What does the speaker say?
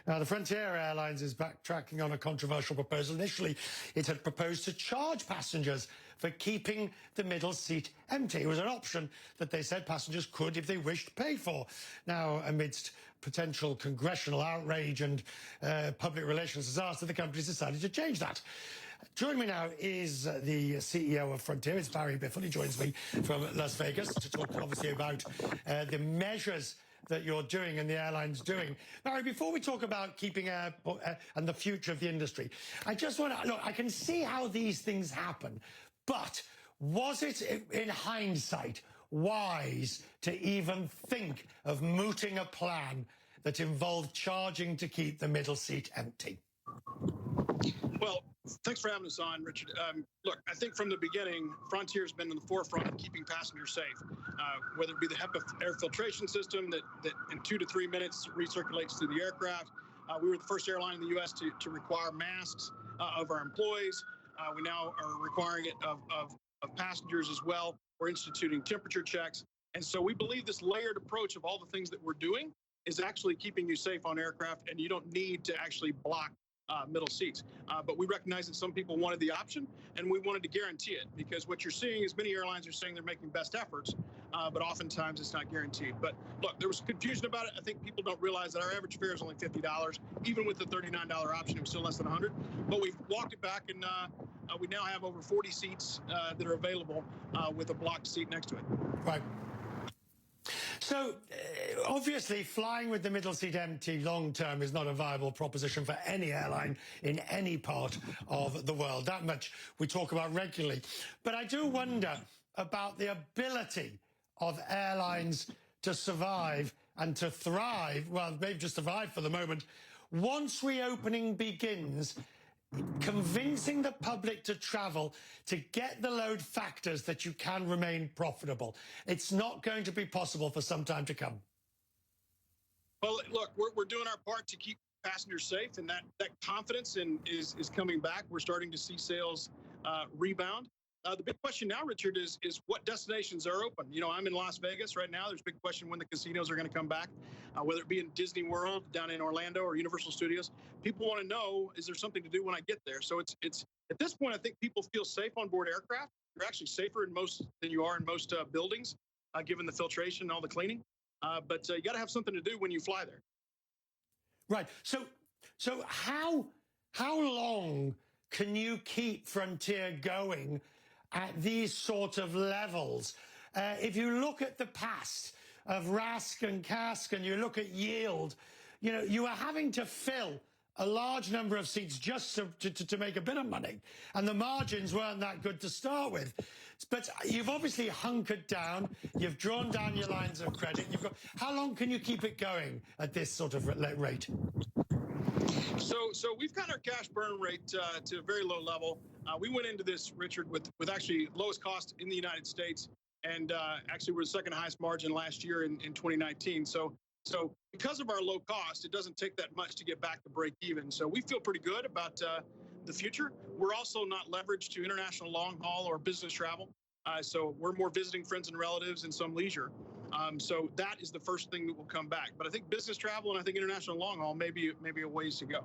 Now, the Frontier Airlines is backtracking on a controversial proposal. Initially, it had proposed to charge passengers for keeping the middle seat empty. It was an option that they said passengers could, if they wished, pay for. Now, amidst potential congressional outrage and public relations disaster, the company's decided to change that. Joining me now is the CEO of Frontier. It's Barry Biffle. He joins me from Las Vegas to talk, obviously, about the measures that you're doing and the airline's doing. Barry, before we talk about keeping air and the future of the industry, I just want to, look, I can see how these things happen, but was it, in hindsight, wise to even think of mooting a plan that involved charging to keep the middle seat empty? Well, thanks for having us on, Richard. Look, I think from the beginning, Frontier's been in the forefront of keeping passengers safe, whether it be the HEPA air filtration system that in 2 to 3 minutes recirculates through the aircraft. We were the first airline in the U.S. to require masks of our employees. We now are requiring it of passengers as well. We're instituting temperature checks. And so we believe this layered approach of all the things that we're doing is actually keeping you safe on aircraft, and you don't need to actually block middle seats. But we recognize that some people wanted the option, and we wanted to guarantee it, because what you're seeing is many airlines are saying they're making best efforts, but oftentimes it's not guaranteed. But look, there was confusion about it. I think people don't realize that our average fare is only $50. Even with the $39 option, it was still less than $100. But we've walked it back, and we now have over 40 seats that are available with a blocked seat next to it. Right. So, obviously, flying with the middle seat empty long-term is not a viable proposition for any airline in any part of the world. That much we talk about regularly. But I do wonder about the ability of airlines to survive and to thrive, well, maybe just survive for the moment, once reopening begins, convincing the public to travel, to get the load factors that you can remain profitable. It's not going to be possible for some time to come. Well, look, we're doing our part to keep passengers safe, and that confidence is coming back. We're starting to see sales rebound. The big question now, Richard, is what destinations are open? You know, I'm in Las Vegas right now. There's a big question when the casinos are going to come back, whether it be in Disney World down in Orlando or Universal Studios. People want to know, is there something to do when I get there? So it's at this point, I think people feel safe on board aircraft. You're actually safer than you are in most buildings, given the filtration and all the cleaning. But you got to have something to do when you fly there. Right. So how long can you keep Frontier going at these sort of levels? If you look at the past of RASK and CASK and you look at yield, you know, you are having to fill a large number of seats just to make a bit of money. And the margins weren't that good to start with. But you've obviously hunkered down. You've drawn down your lines of credit. How long can you keep it going at this sort of rate? So we've got our cash burn rate to a very low level. We went into this, Richard, with actually lowest cost in the United States, and actually we're the second highest margin last year in 2019. So because of our low cost, it doesn't take that much to get back to break even. So we feel pretty good about the future. We're also not leveraged to international long haul or business travel. So we're more visiting friends and relatives and some leisure. So that is the first thing that will come back. But I think business travel and I think international long haul may be a ways to go.